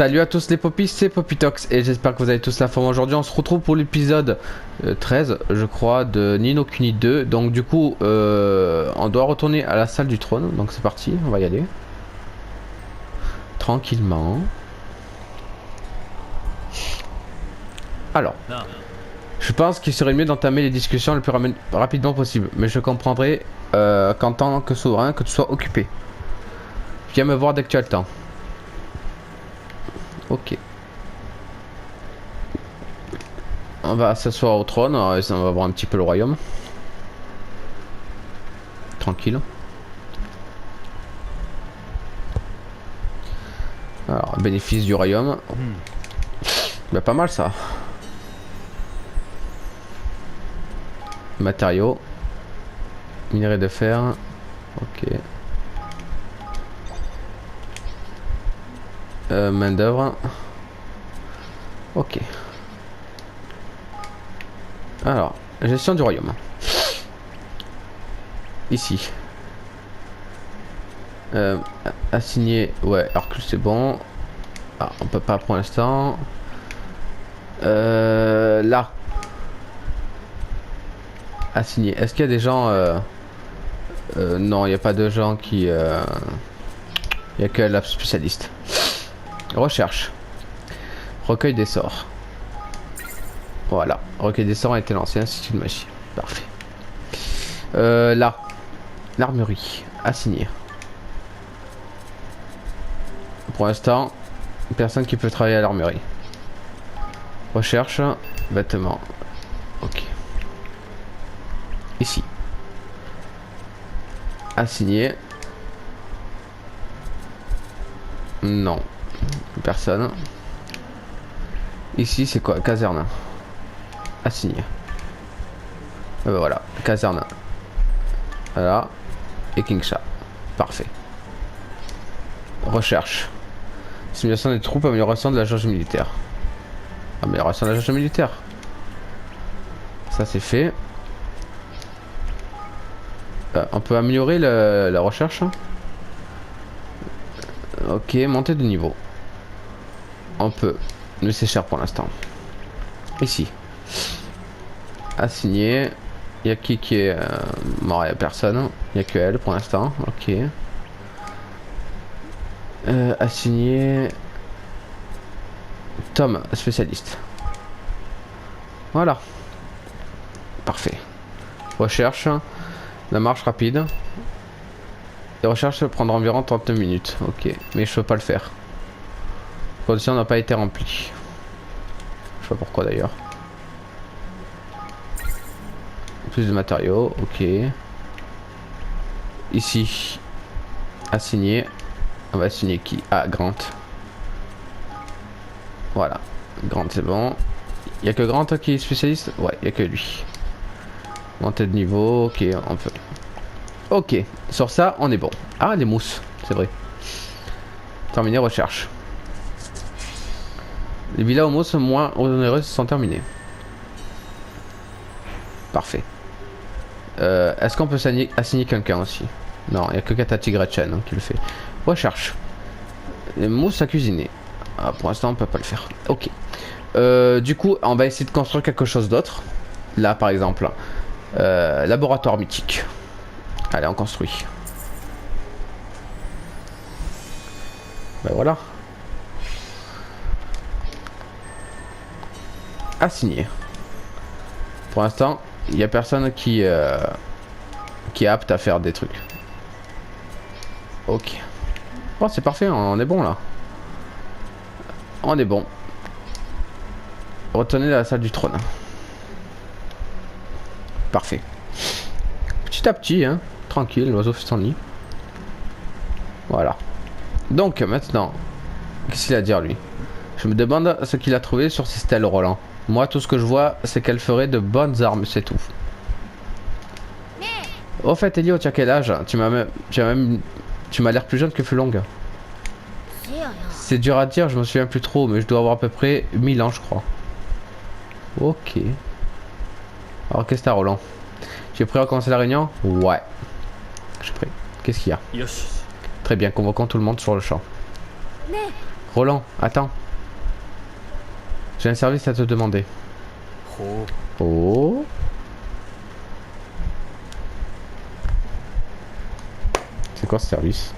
Salut à tous les popis, c'est Popitox et j'espère que vous avez tous la forme. Aujourd'hui on se retrouve pour l'épisode 13 je crois de Ni no Kuni 2. Donc du coup on doit retourner à la salle du trône, donc c'est parti, on va y aller tranquillement. Alors je pense qu'il serait mieux d'entamer les discussions le plus rapidement possible, mais je comprendrai qu'en tant que souverain que tu sois occupé. Viens me voir dès que tu as le temps. Ok. On va s'asseoir au trône, on va voir un petit peu le royaume. Tranquille. Alors, bénéfice du royaume. Bah, pas mal ça. Matériaux. Minerai de fer. Ok. Main d'œuvre. Ok. Alors, gestion du royaume. Ici. Assigner. Ouais, Arcus c'est bon. Ah, on peut pas pour l'instant. Là. Assigner. Est-ce qu'il y a des gens. Non, il n'y a pas de gens qui. Il n'y a que la spécialiste. Recherche. Recueil des sorts. Voilà. Recueil des sorts a été lancé. Institut de magie. Parfait. Là. L'armurerie. Assigner. Pour l'instant, personne qui peut travailler à l'armurerie. Recherche. Vêtements. Ok. Ici. Assigner. Non. Personne. Ici c'est quoi? Caserne. Assigner. Voilà. Caserne. Voilà. Et Kingsha. Parfait. Recherche. Simulation des troupes, amélioration de la jauge militaire. Amélioration de la jauge militaire. Ça c'est fait. On peut améliorer la recherche. Ok, monter de niveau. On peut. Mais c'est cher pour l'instant. Ici. Assigner. Il y a qui est mort? Il n'y a personne. Il n'y a que elle pour l'instant. Ok. Assigner. Tom, spécialiste. Voilà. Parfait. Recherche. La marche rapide. Les recherches prendront environ 39 minutes. Ok. Mais je peux pas le faire. Condition n'a pas été remplie. Je sais pas pourquoi d'ailleurs. Plus de matériaux. Ok. Ici. Assigner. On va assigner qui? Ah, Grant. Voilà. Grant c'est bon. Il y a que Grant qui est spécialiste? Ouais, il y a que lui. Montée de niveau. Ok, on peut. Ok. Sur ça, on est bon. Ah, les mousses. C'est vrai. Terminer recherche. Les villas aux mousses moins onéreuses sont terminées. Parfait. Est-ce qu'on peut assigner quelqu'un aussi? Non, il n'y a que Katati Gretchen qui le fait. Recherche. Les mousses à cuisiner. Ah, pour l'instant, on peut pas le faire. Ok. Du coup, on va essayer de construire quelque chose d'autre. Là, par exemple. Laboratoire mythique. Allez, on construit. Ben voilà. Assigner. Pour l'instant, il n'y a personne qui est apte à faire des trucs. Ok. Bon, c'est parfait, on est bon là. On est bon. Retournez à la salle du trône. Parfait. Petit à petit, hein. Tranquille, l'oiseau fait son nid. Voilà. Donc maintenant, qu'est-ce qu'il a à dire lui? Je me demande ce qu'il a trouvé sur ces stèles Roland. Moi, tout ce que je vois, c'est qu'elle ferait de bonnes armes, c'est tout. Au fait, Elio, tu as quel âge? Tu m'as l'air plus jeune que Fulong. C'est dur à dire, je me souviens plus trop, mais je dois avoir à peu près 1000 ans, je crois. Ok. Alors, qu'est-ce que t'as, Roland? Tu es prêt à commencer la réunion? Ouais. Je suis prêt. Qu'est-ce qu'il y a? Très bien, convoquons tout le monde sur le champ. Roland, attends. J'ai un service à te demander. Oh. C'est quoi ce service?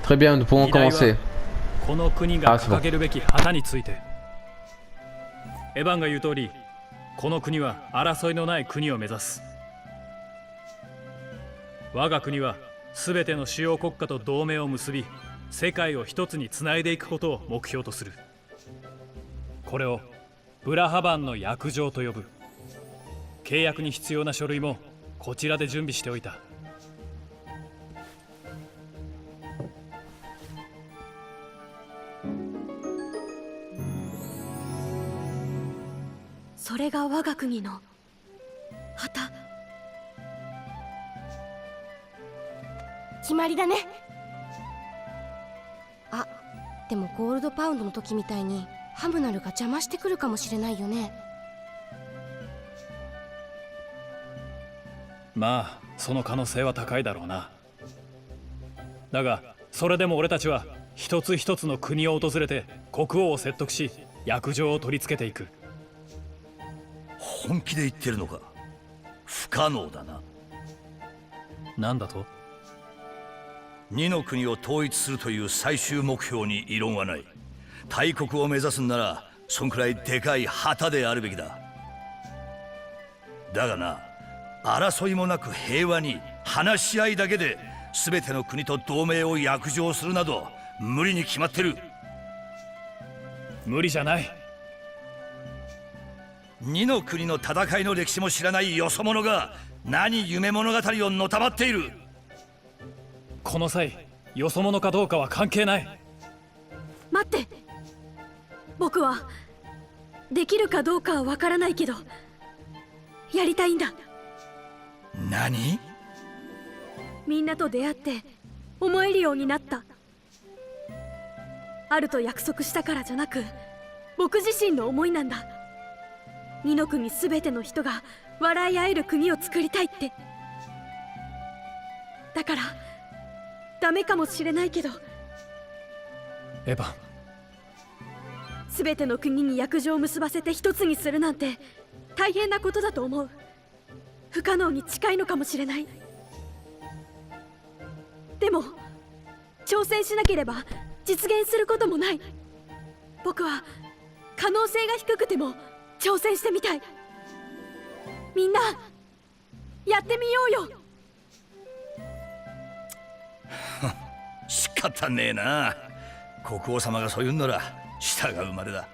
Très bien, nous pouvons commencer. この国が掲げるべき旗について。エヴァンが言う通り、この国は争いのない国を目指す。我が国は全ての主要国家と同盟を結び、世界を一つにつないでいくことを目標とする。これをブラハバンの約定と呼ぶ。契約に必要な書類もこちらで準備しておいた。それが我が国の旗。決まりだね。あ、でもゴールドパウンドの時みたいにハムナルが邪魔してくるかもしれないよね。まあその可能性は高いだろうな。だがそれでも俺たちは一つ一つの国を訪れて国王を説得し、約定を取り付けていく。本気で言ってるのか？不可能だな。なんだと？二の国を統一するという最終目標に異論はない。大国を目指すんならそんくらいでかい旗であるべきだ。だがな、争いもなく平和に話し合いだけで全ての国と同盟を約定するなど無理に決まってる。無理じゃない。二の国の戦いの歴史も知らないよそ者が何夢物語をのたまっている。この際よそ者かどうかは関係ない。待って、僕はできるかどうかはわからないけどやりたいんだ。何？みんなと出会って思えるようになった。あると約束したからじゃなく、僕自身の思いなんだ。二の国すべての人が笑い合える国を作りたいって。だからダメかもしれないけど、エヴァン、すべての国に約定を結ばせて一つにするなんて大変なことだと思う。不可能に近いのかもしれない。でも挑戦しなければ実現することもない。僕は可能性が低くても挑戦してみたい。みんなやってみようよ。仕方ねえな。国王様がそう言うんなら従うまでだ。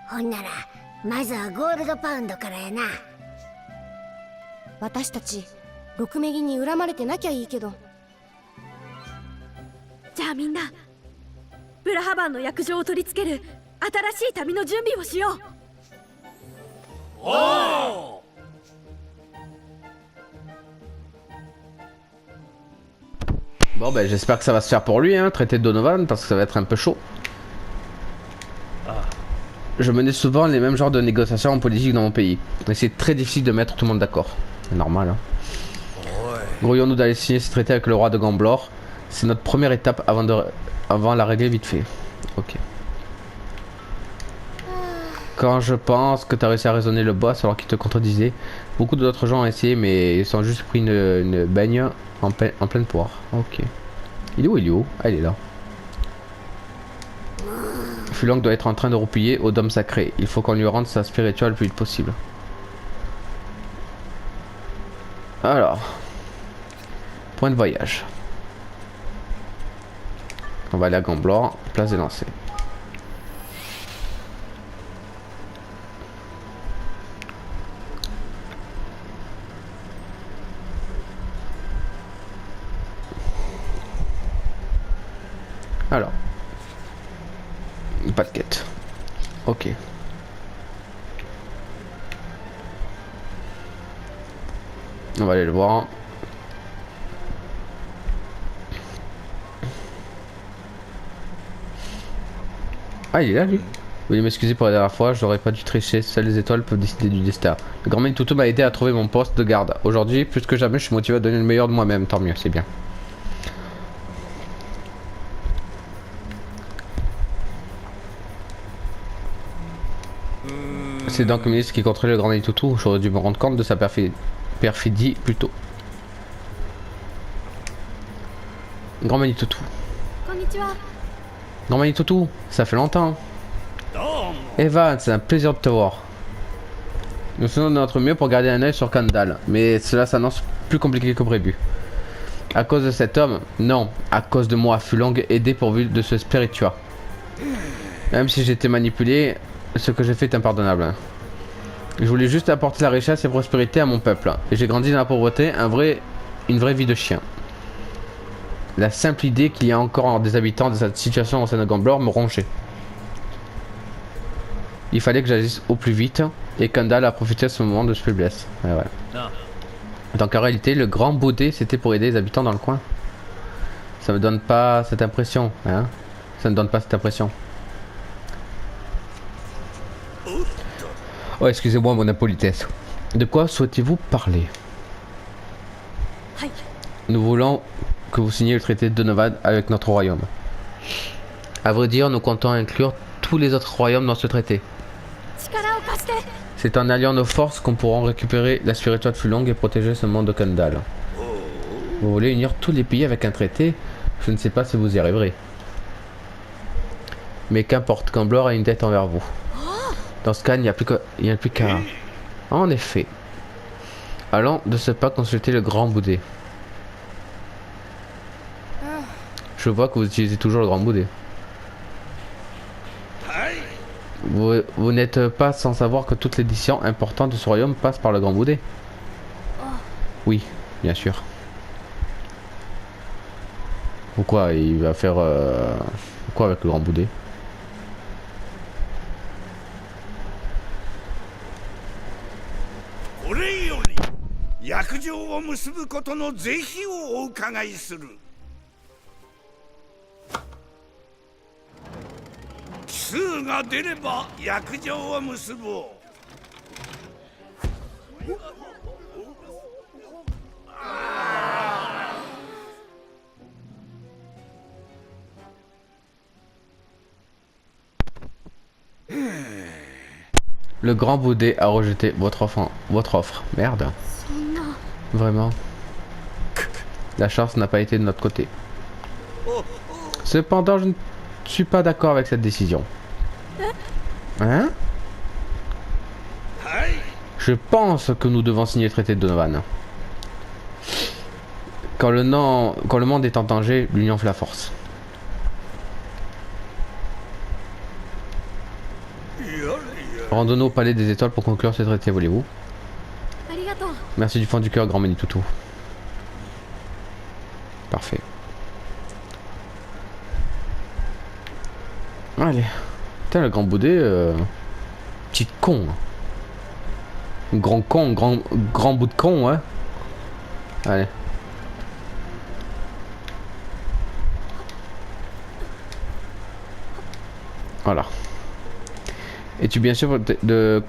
ほんならまずはゴールドパウンドからやな。私たち六メギに恨まれてなきゃいいけど。じゃあみんなブラハバンの約定を取り付ける新しい旅の準備をしよう。おお。Bon ben j'espère que ça va se faire pour lui, hein, traité de Donovan, parce que ça va être un peu chaud. Je menais souvent les mêmes genres de négociations en politique dans mon pays. Et c'est très difficile de mettre tout le monde d'accord. C'est normal, hein. Grouillons-nous d'aller signer ce traité avec le roi de Gamblor. C'est notre première étape avant la régler vite fait. Ok. Quand je pense que tu as réussi à raisonner le boss alors qu'il te contredisait, beaucoup d'autres gens ont essayé mais ils ont juste pris une baigne en pleine poire. Ok. Il est où? Il est où? Ah, il est là. Fulang doit être en train de roupiller au dôme sacré. Il faut qu'on lui rende sa spirituelle le plus vite possible. Alors. Point de voyage. On va aller à Gamblor, place des lancers. Alors, pas de quête. Ok. On va aller le voir. Ah, il est là lui. Veuillez m'excuser pour la dernière fois, j'aurais pas dû tricher, seules les étoiles peuvent décider du destin. Le grand Manituto m'a aidé à trouver mon poste de garde. Aujourd'hui, plus que jamais, je suis motivé à donner le meilleur de moi-même, tant mieux, c'est bien. C'est donc le ministre qui contrôle le grand Manituto, j'aurais dû me rendre compte de sa perfidie plus tôt. Grand Manituto. こんにちは。 Grand Manituto, ça fait longtemps. Eva, c'est un plaisir de te voir. Nous faisons de notre mieux pour garder un œil sur Kandal, mais cela s'annonce plus compliqué que prévu. À cause de cet homme? Non, à cause de moi, Fulong est dépourvu de ce spiritua. Même si j'ai été manipulé, ce que j'ai fait est impardonnable. Je voulais juste apporter la richesse et prospérité à mon peuple, et j'ai grandi dans la pauvreté, une vraie vie de chien. La simple idée qu'il y a encore des habitants de cette situation au sein de Gamblor me rongeait. Il fallait que j'agisse au plus vite, et Kandal a profité de ce moment de faiblesse. Ouais, ouais. Donc en réalité, le grand Baudet, c'était pour aider les habitants dans le coin. Ça me donne pas cette impression, hein. Ça ne donne pas cette impression. Oh, excusez-moi mon impolitesse. De quoi souhaitez-vous parler? Nous voulons que vous signiez le traité de Donovan avec notre royaume. À vrai dire, nous comptons inclure tous les autres royaumes dans ce traité. C'est en alliant nos forces qu'on pourra récupérer la spirituelle Fulong et protéger ce monde de Kandal. Vous voulez unir tous les pays avec un traité? Je ne sais pas si vous y arriverez. Mais qu'importe, Gamblor a une dette envers vous. Dans ce cas, il n'y a plus qu'à... En effet. Allons de ce pas consulter le grand Bouddé. Je vois que vous utilisez toujours le grand Bouddé. Vous n'êtes pas sans savoir que toute l'édition importante de ce royaume passe par le grand Bouddé. Oui, bien sûr. Pourquoi il va faire... Quoi avec le grand Bouddé? Le grand Bouddé a rejeté votre offre. Merde. Vraiment. La chance n'a pas été de notre côté. Cependant, je ne suis pas d'accord avec cette décision. Hein? Je pense que nous devons signer le traité de Donovan. Quand le monde est en danger, l'union fait la force. Rendons-nous au palais des étoiles pour conclure ce traité, voulez-vous? Merci du fond du cœur, grand Manituto. Parfait. Allez. Putain, le grand Bouddé, petit con. Grand con, grand bout de con, ouais. Allez. Voilà. Es-tu bien sûr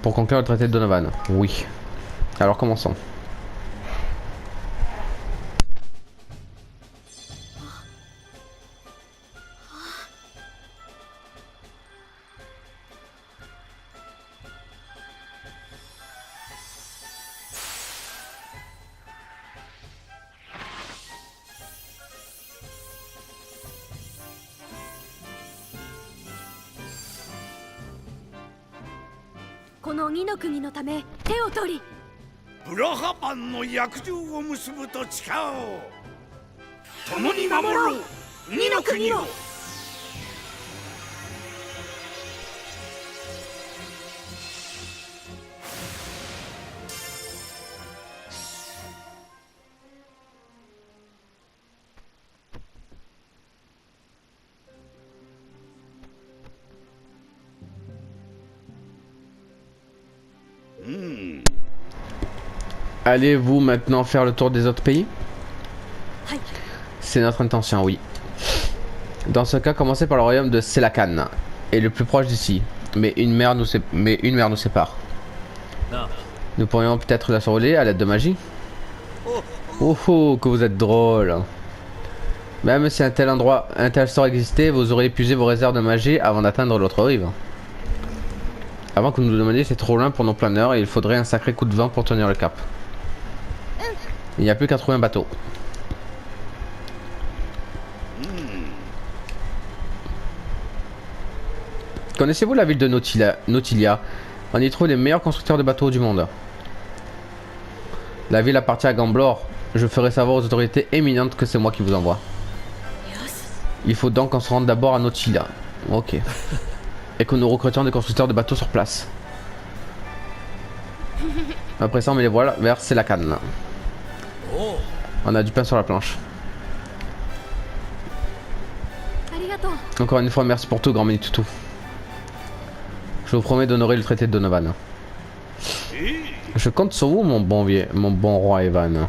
pour conclure le traité de Donovan? Oui. Alors commençons.ブラハバンの約定を結ぶと誓おう。共に守ろう、二の国を。Allez-vous maintenant faire le tour des autres pays? C'est notre intention, oui. Dans ce cas, commencez par le royaume de Selakan, et le plus proche d'ici. Mais une mer nous sépare. なあ Nous pourrions peut-être la survoler à l'aide de magie. Oh oh, que vous êtes drôle. Même si un tel sort existait, vous aurez épuisé vos réserves de magie avant d'atteindre l'autre rive. Avant que vous nous demandiez, c'est trop loin pour nos planeurs et il faudrait un sacré coup de vent pour tenir le cap. Il n'y a plus qu'à trouver un bateau. Connaissez-vous la ville de Nautilia? On y trouve les meilleurs constructeurs de bateaux du monde. La ville appartient à Gamblor. Je ferai savoir aux autorités éminentes que c'est moi qui vous envoie. Il faut donc qu'on se rende d'abord à Nautilia. Ok. Et que nous recrutions des constructeurs de bateaux sur place. Après ça, on met les voiles vers Selacan. On a du pain sur la planche. ありがとう。 Encore une fois, merci pour tout, grand Manitutu. Je vous promets d'honorer le traité de Donovan. Je compte sur vous, mon bon roi Evan.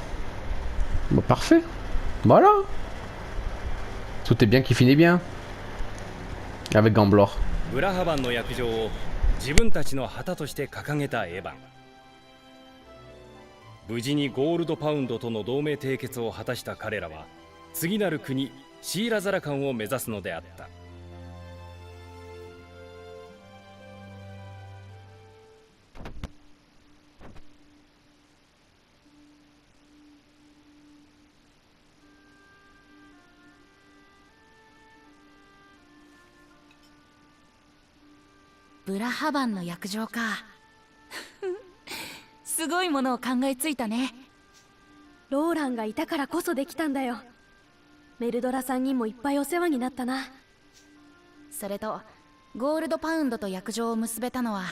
Bon, parfait. Voilà. Tout est bien qui finit bien. Avec Gamblor. ブラハバンの約定を自分たちの旗として掲げたエヴァン。無事にゴールドパウンドとの同盟締結を果たした彼らは次なる国シーラザラカンを目指すのであった。ブラハバンの約定かすごいものを考えついたね。ローランがいたからこそできたんだよ。メルドラさんにもいっぱいお世話になったな。それとゴールドパウンドと約定を結べたのは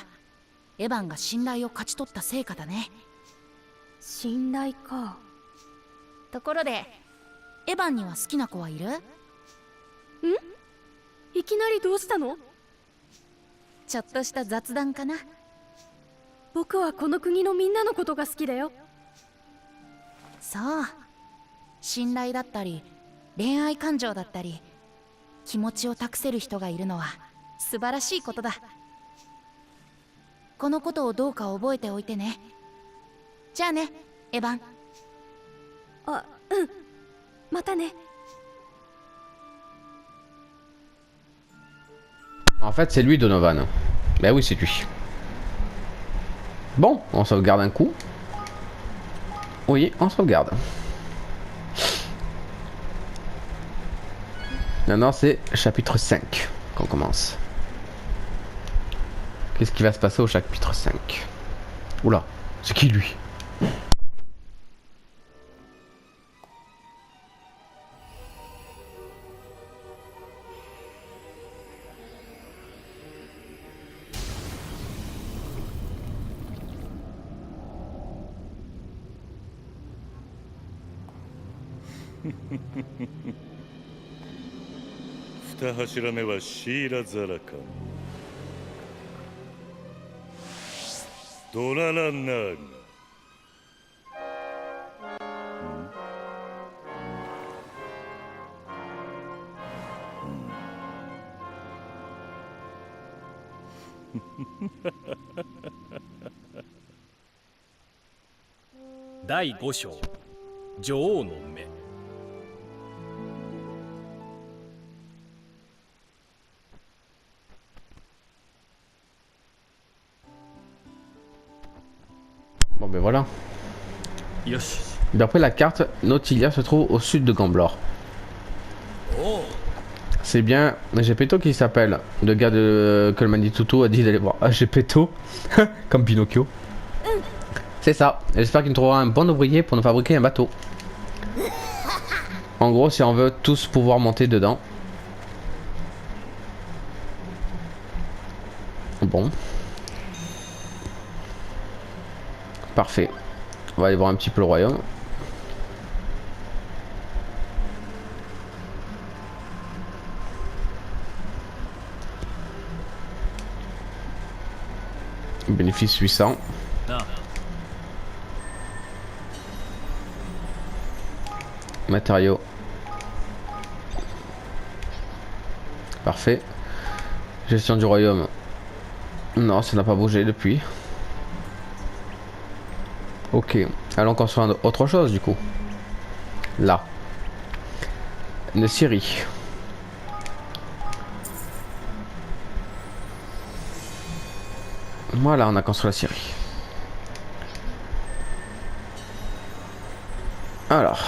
エヴァンが信頼を勝ち取った成果だね。信頼か。ところでエヴァンには好きな子はいる？いきなりどうしたの？ちょっとした雑談かな。僕はこの国のみんなのことが好きだよ。そう、信頼だったり恋愛感情だったり気持ちを託せる人がいるのは素晴らしいことだ。このことをどうか覚えておいてね。じゃあね、エヴァン。あ、うん。またね。 En fait, c'est lui Donovan. Ben oui, c'est lui. Bon, on sauvegarde un coup. Oui, on sauvegarde. Maintenant, c'est chapitre 5 qu'on commence. Qu'est-ce qui va se passer au chapitre 5? Oula, c'est qui lui?2柱目はシーラザラカン、ドララナーガ。第5章女王の目。Bon ben voilà. よし。 D'après la carte, Nautilia se trouve au sud de Gamblor. C'est bien Gepetto qui s'appelle, le gars que le Manitutu a dit d'aller voir. Ah, Gepetto comme Pinocchio. C'est ça. J'espère qu'il nous trouvera un bon ouvrier pour nous fabriquer un bateau. En gros, si on veut tous pouvoir monter dedans. Bon. Parfait. On va aller voir un petit peu le royaume. Bénéfice 800. Matériaux. Parfait. Gestion du royaume. Non, ça n'a pas bougé depuis. Ok, allons construire autre chose du coup. Là. Une scierie. Voilà, on a construit la scierie. Alors,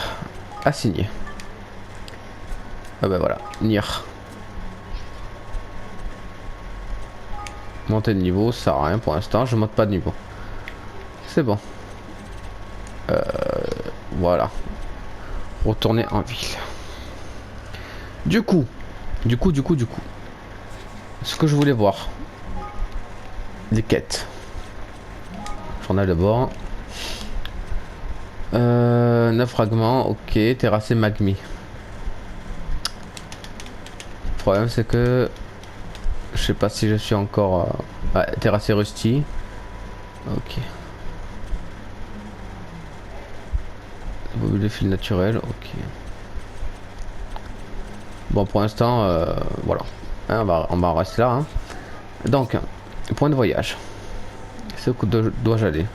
assigner. Ah bah voilà, Nier. Monter de niveau, ça sert à rien pour l'instant, je monte pas de niveau. C'est bon. Voilà. Retourner en ville. Du coup. Ce que je voulais voir. Des quêtes. Journal de bord. 9 fragments, ok. Terrassé Magmi. Le problème c'est que je sais pas si je suis encore terrassé Rusty. Ok. Le fil naturel, ok. Bon pour l'instant voilà. Hein, on va en rester là. Hein. Donc, point de voyage. C'est où dois-je aller?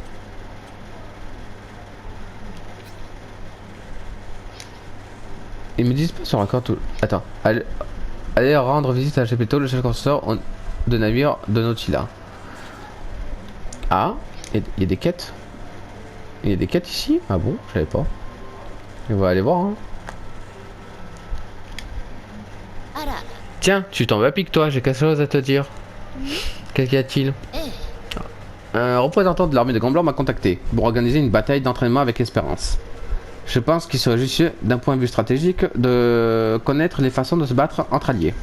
Ils me disent pas sur la carte où... Attends. Allez rendre visite à Gepetto, le chef constructeur de navire de Nautila. Ah, il y a des quêtes. Il y a des quêtes ici? Ah bon? Je savais pas. On va aller voir. Hein. Tiens, tu t'en vas pique toi, j'ai quelque chose à te dire. Qu'est-ce qu'il y a-t-il? Un représentant de l'armée de Gambler m'a contacté pour organiser une bataille d'entraînement avec Espérance. Je pense qu'il serait judicieux d'un point de vue stratégique de connaître les façons de se battre entre alliés.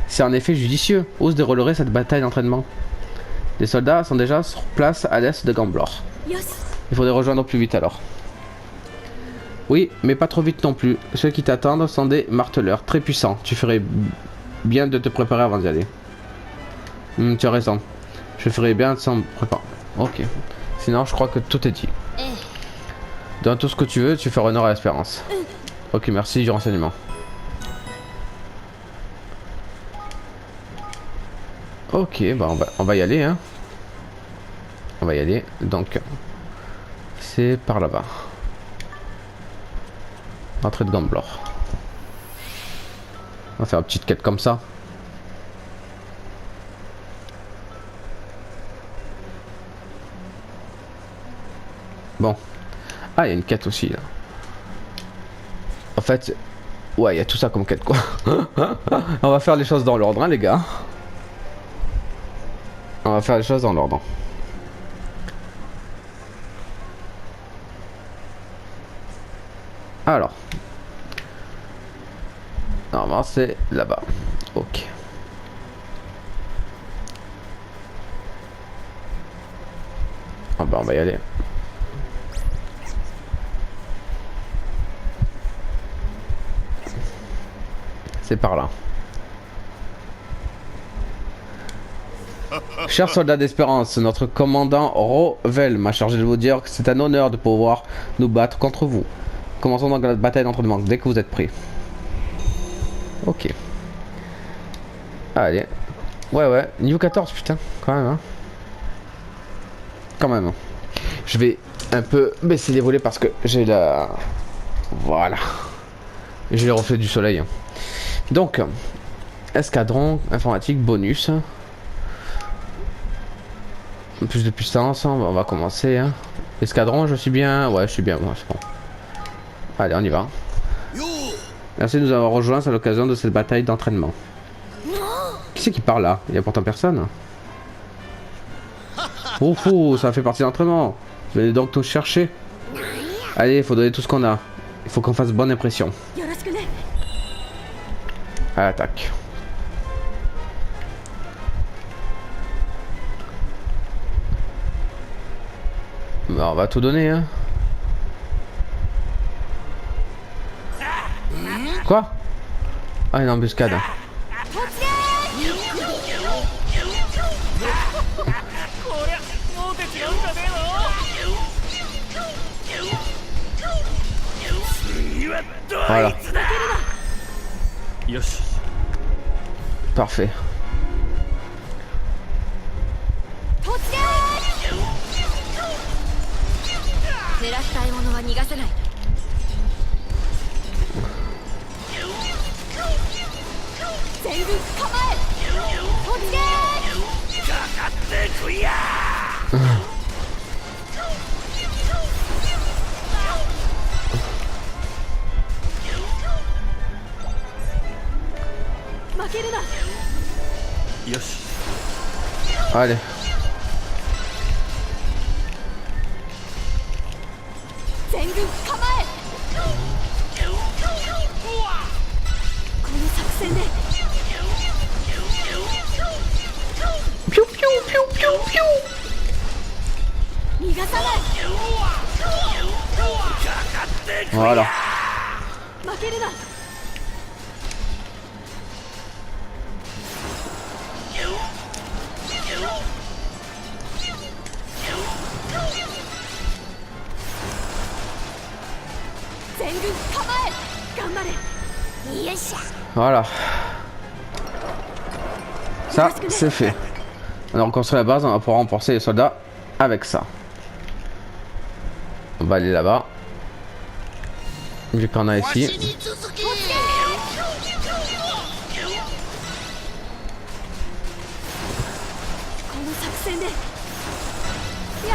C'est en effet judicieux, où se déroulerait cette bataille d'entraînement? Les soldats sont déjà sur place à l'est de Gambler. Il faudrait rejoindre plus vite alors. Oui, mais pas trop vite non plus. Ceux qui t'attendent sont des marteleurs très puissants. Tu ferais bien de te préparer avant d'y aller. Tu as raison. Je ferais bien de s'en préparer. Ok. Sinon, je crois que tout est dit. Donne tout ce que tu veux, tu feras honneur à l'espérance. Ok, merci du renseignement. Ok, bah on va y aller, hein. On va y aller. Donc, c'est par là-bas. Entrée de Gambler. On va faire une petite quête comme ça. Bon. Ah, il y a une quête aussi là. En fait, ouais, il y a tout ça comme quête quoi. On va faire les choses dans l'ordre, hein, les gars. On va faire les choses dans l'ordre. Alors. Normalement, c'est là-bas. Ok. Ah bah, on va y aller. C'est par là. Chers soldats d'Espérance, notre commandant Rovel m'a chargé de vous dire que c'est un honneur de pouvoir nous battre contre vous. Commençons donc la bataille d'entraînement dès que vous êtes prêts. Ok. Allez. Ouais, niveau 14, putain, quand même. Hein. Quand même. Je vais un peu baisser les volets parce que j'ai la... Voilà. J'ai les reflets du soleil. Donc, escadron, informatique, bonus. Plus de puissance, on va commencer. Hein. Escadron, je suis bien. Ouais, je suis bien. Bon, c'est bon. Allez, on y va. Merci de nous avoir rejoints à l'occasion de cette bataille d'entraînement. Qui c'est qui parle là? Il n'y a pourtant personne. Oh, ça fait partie de l'entraînement. Venez donc nous chercher. Allez, il faut donner tout ce qu'on a. Il faut qu'on fasse bonne impression. À l'attaque. Bah, on va tout donner, hein. Quoi? Ah, une embuscade. Voilà. Parfait. 狙った獲物は逃がせない。全軍構え。おつけー。かかってくいや負けるな。よし Allez. 全軍構え。この作戦でピュピュピュピュピ逃がさない。ュ。Voilà. 負けるな。全軍構え。頑張れ。よっしゃ Voilà. Ça, c'est fait. On a reconstruit la base, on va pouvoir renforcer les soldats avec ça. On va aller là-bas. Vu qu'on a ici. この作戦でやっ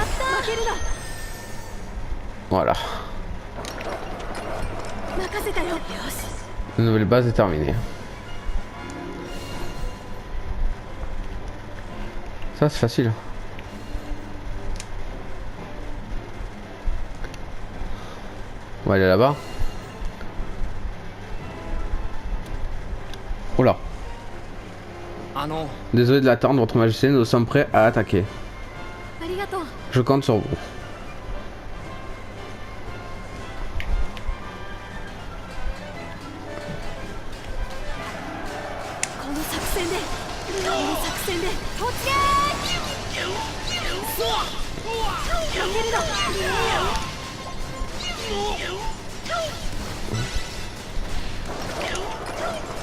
た。負けるな。 Voilà. 任せたよ。よし。 La nouvelle base est terminée. Ça, c'est facile. On va aller là-bas. Oula. Désolé de l'attendre, votre majesté, nous sommes prêts à attaquer. ありがとう。 Je compte sur vous. この作戦で突撃。負けるな。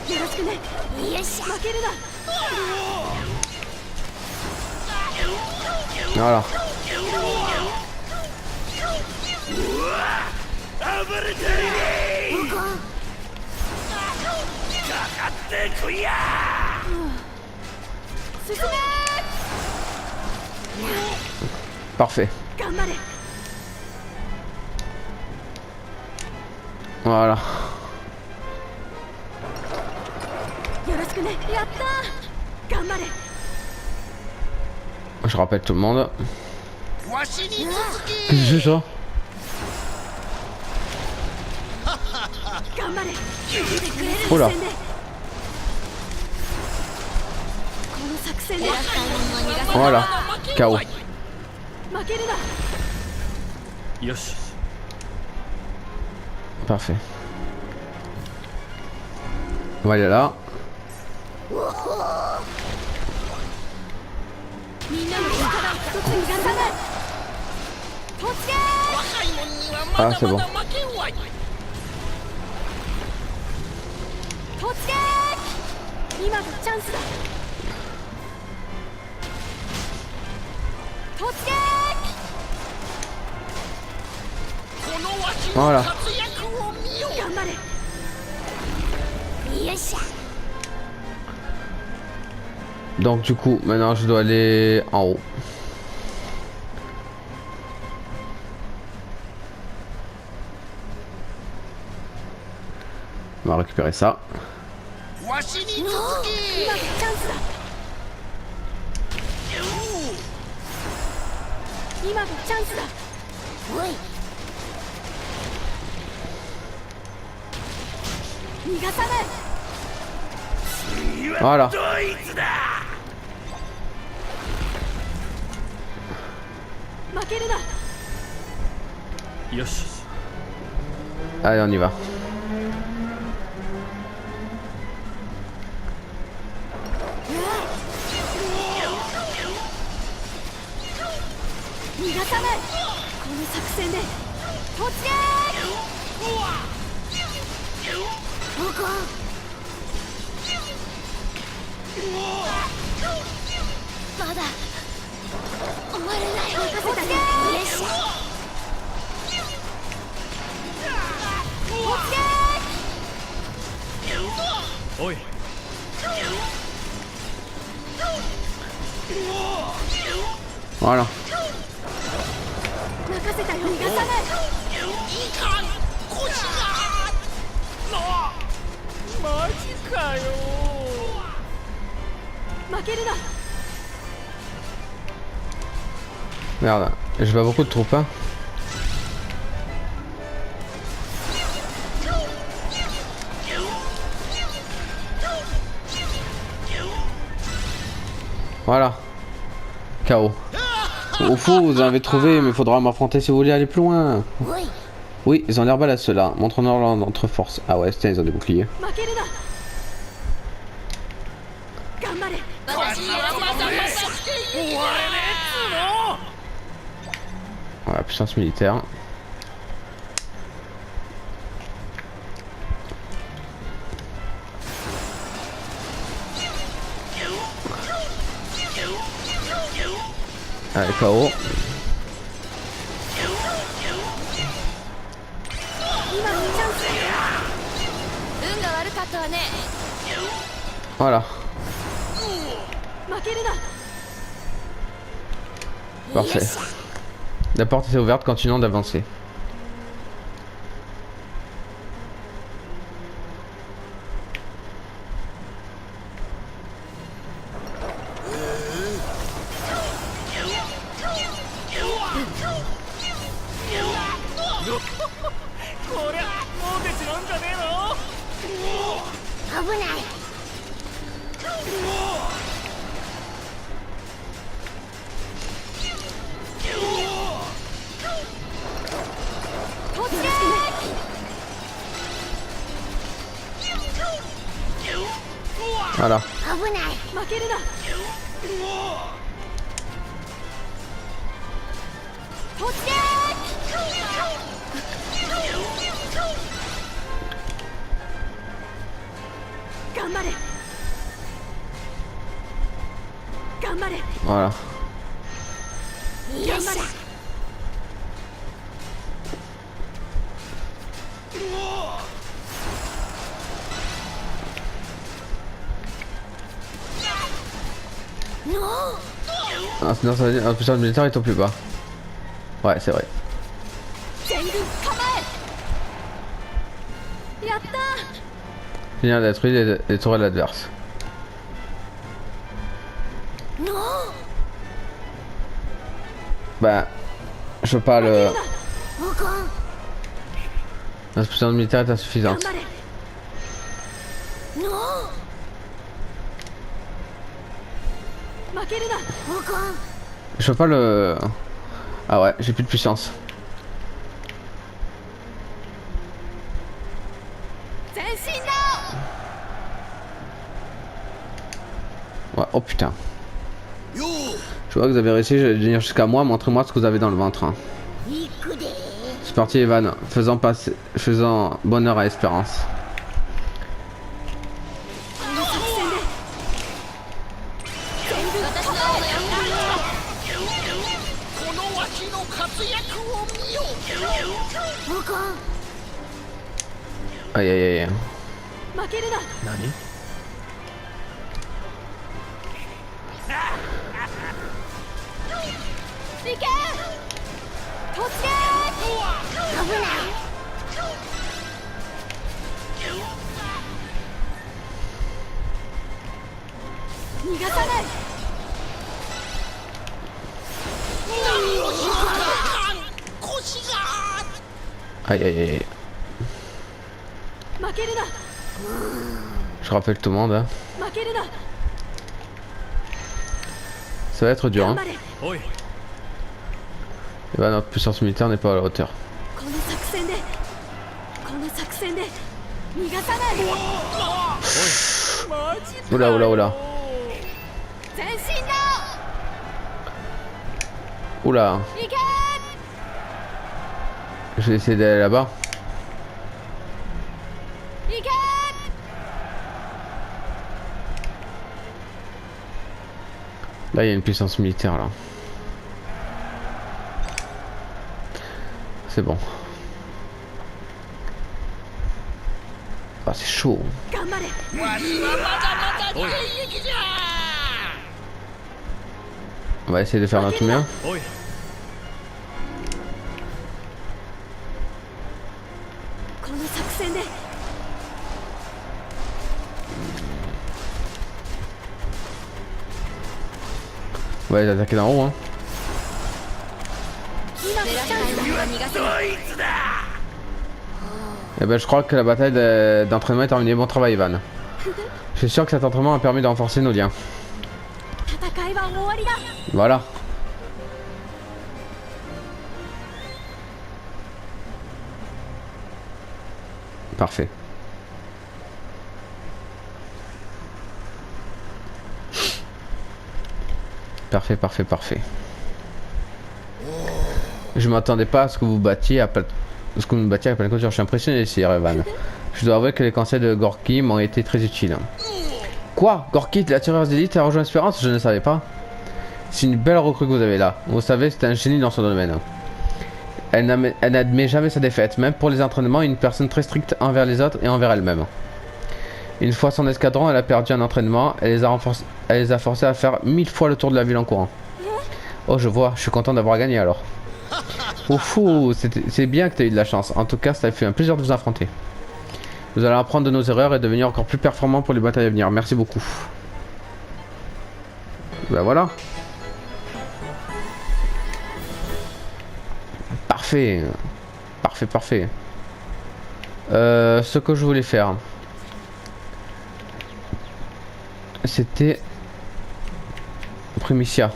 よろしくね。よっしゃ。負けるな。 Voilà. 暴れていかかってくいや進め。 Parfait. 頑張れ。 Voilà. よろしくね。やった。頑張れ。 Je rappelle tout le monde. わしに続き Qu'est-ce que c'est ça? 頑張れ。 Oula. この作戦で Voilà. KO. 負けるな。 よし Parfait. On va aller là. みんなの力を一つに逃がさない。突撃。 Ah, c'est bon. 突撃。今がチャンスだ。突撃。 Voilà. 頑張れ。 よっしゃ Donc du coup, maintenant je dois aller en haut. On va récupérer ça. わしに続今がチャンスだ。今がチャンスだ。おい 逃がさない。 Voilà. ドイツだ 負けるな。 よし Allez, on y va. 逃がさない。この作戦で突撃。 ここ まだ終われない。任せたよ。よっしゃおい Voilà. 任せたよ逃がさないマジかよ負けるな Merde, j'ai pas beaucoup de troupes. Hein. Voilà. KO. Au fond, vous en avez trouvé, mais faudra m'affronter si vous voulez aller plus loin. おい Oui, ils ont l'air balades ceux-là. Montre-nous notre force. Ah ouais, tiens, ils ont des boucliers. 負けるな頑張れ Voilà, puissance militaire. Allez, KO. 今のチャンス運が悪かったわね Voilà. 負けるな Parfait. La porte est ouverte, continuons d'avancer.危ない Voilà. 危ない 負けるな突撃 頑張れ頑張れ Voilà. 頑張れ Ah, sinon, ça veut dire, puissance militaire est au plus bas. Ouais, c'est vrai. 全軍構えやった Finir de détruire les tourelles adverses. Bah, je peux pas le. おかん La puissance militaire est 頑 insuffisante. 張れ 負けるな おかん Je peux pas le. Ah ouais, j'ai plus de puissance. 前進だ Ouais, oh putain. Je vois que vous avez réussi à venir jusqu'à moi, montrez-moi ce que vous avez dans le ventre. Hein. 行くで C'est parti Evan, faisant bonheur à Espérance. この作戦で全軍構おかん Aïe aïe aïe. え負けるな何 行け突撃危ない 逃がさない Aïe aïe aïe. 負けるな Je rappelle tout le monde. Hein. 負けるな Ça va être dur. 頑 Hein. 張れ おい Evan, notre puissance militaire n'est pas à la hauteur. この作戦で逃がさない Oula oula oula. 前進だ Oula. 行け Je vais essayer d'aller là-bas. 行け Là, il y a une puissance militaire là. C'est bon. Ah, c'est chaud. 頑張れ On va essayer de faire notre mieux. おい この作戦で On va les attaquer d'en haut, hein. 今のチャンスだ逃がせない Eh ben, je crois que la bataille d'entraînement est terminée. Bon travail, Ivan. Je suis sûr que cet entraînement a permis de renforcer nos liens. 戦いは終わりだ Voilà. Parfait. Parfait, parfait, parfait. Je m'attendais pas à ce que vous battiez à pleine couture. Je suis impressionné, Sir Evan. Je dois avouer que les conseils de Gorky m'ont été très utiles. Quoi? Gorky, la tueuse d'élite, a rejoint Espérance? Je ne savais pas. C'est une belle recrue que vous avez là. Vous savez, c'est un génie dans son domaine. Elle n'admet jamais sa défaite. Même pour les entraînements, une personne très stricte envers les autres et envers elle-même. Une fois son escadron, elle a perdu un entraînement. Elle les a forcés à faire 1000 fois le tour de la ville en courant. Oh, je vois. Je suis content d'avoir gagné alors. Ouf, c'est bien que tu aies eu de la chance. En tout cas, ça fait un plaisir de vous affronter. Vous allez apprendre de nos erreurs et devenir encore plus performant pour les batailles à venir. Merci beaucoup. Ben voilà. Parfait. Parfait, parfait. Ce que je voulais faire, c'était Primicia.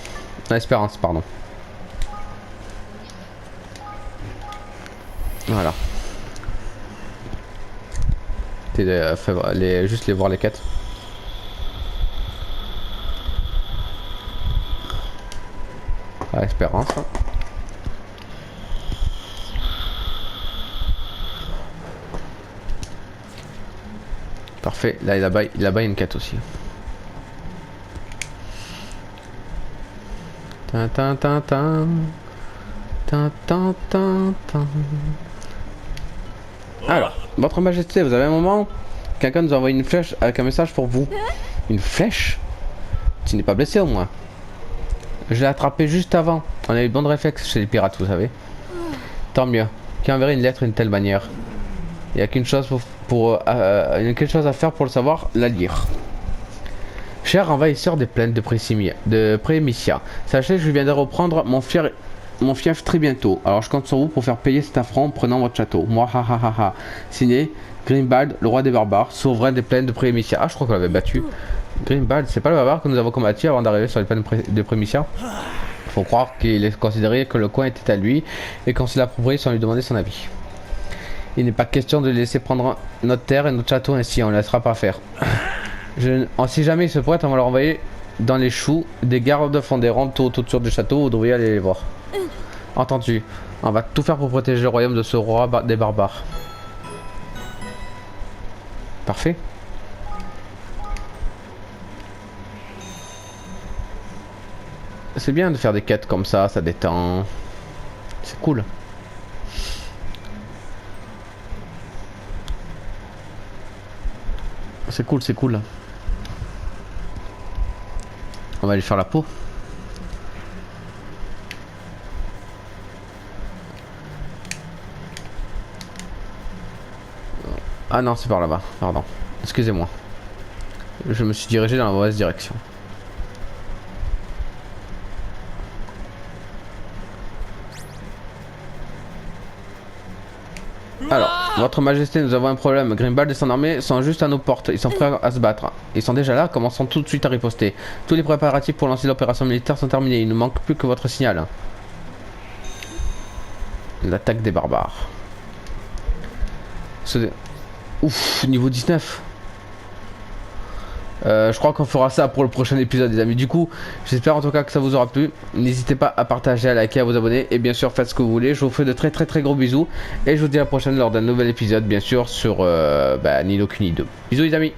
Espérance, pardon. Voilà. Juste les voir les quêtes. Ah, Espérance. Parfait. Là, là-bas, il y a une quête aussi. Alors, votre majesté, vous avez un moment? Quelqu'un nous a envoyé une flèche avec un message pour vous. Une flèche? Tu n'es pas blessé au moins? Je l'ai attrapé juste avant. On a eu bon de réflexe chez les pirates, vous savez. Tant mieux. Qui enverrait une lettre d'une telle manière? Il n'y a qu'une chose quelque chose à faire pour le savoir, la lire. Cher envahisseur des plaines de Prémicia, sachez que je viendrai reprendre mon fief très bientôt. Alors je compte sur vous pour faire payer cet affront en prenant votre château. Moi, ha ha ha ha. Signé Grimbald, le roi des barbares, souverain des plaines de Prémicia. Ah, je crois qu'on l'avait battu. Grimbald, c'est pas le barbare que nous avons combattu avant d'arriver sur les plaines de Prémicia? Faut croire qu'il est considéré que le coin était à lui et qu'on s'est approprié sans lui demander son avis. Il n'est pas question de laisser prendre notre terre et notre château ainsi, on ne laissera pas faire. Si jamais il se pointe, on va leur envoyer dans les choux. Des gardes font des rondes tout autour du château, vous devriez aller les voir. Entendu. On va tout faire pour protéger le royaume de ce roi des barbares. Parfait. C'est bien de faire des quêtes comme ça détend. C'est cool. C'est cool, c'est cool. On va aller faire la peau. Ah non, c'est par là-bas, pardon. Excusez-moi. Je me suis dirigé dans la mauvaise direction. Alors, votre majesté, nous avons un problème. Grimbald et son armée sont juste à nos portes. Ils sont prêts à se battre. Ils sont déjà là, commençons tout de suite à riposter. Tous les préparatifs pour lancer l'opération militaire sont terminés. Il ne manque plus que votre signal. L'attaque des barbares. Ouf, niveau 19. Je crois qu'on fera ça pour le prochain épisode, les amis. Du coup, j'espère en tout cas que ça vous aura plu. N'hésitez pas à partager, à liker, à vous abonner. Et bien sûr, faites ce que vous voulez. Je vous fais de très gros bisous. Et je vous dis à la prochaine lors d'un nouvel épisode, bien sûr, sur Ni no Kuni 2. Bisous, les amis.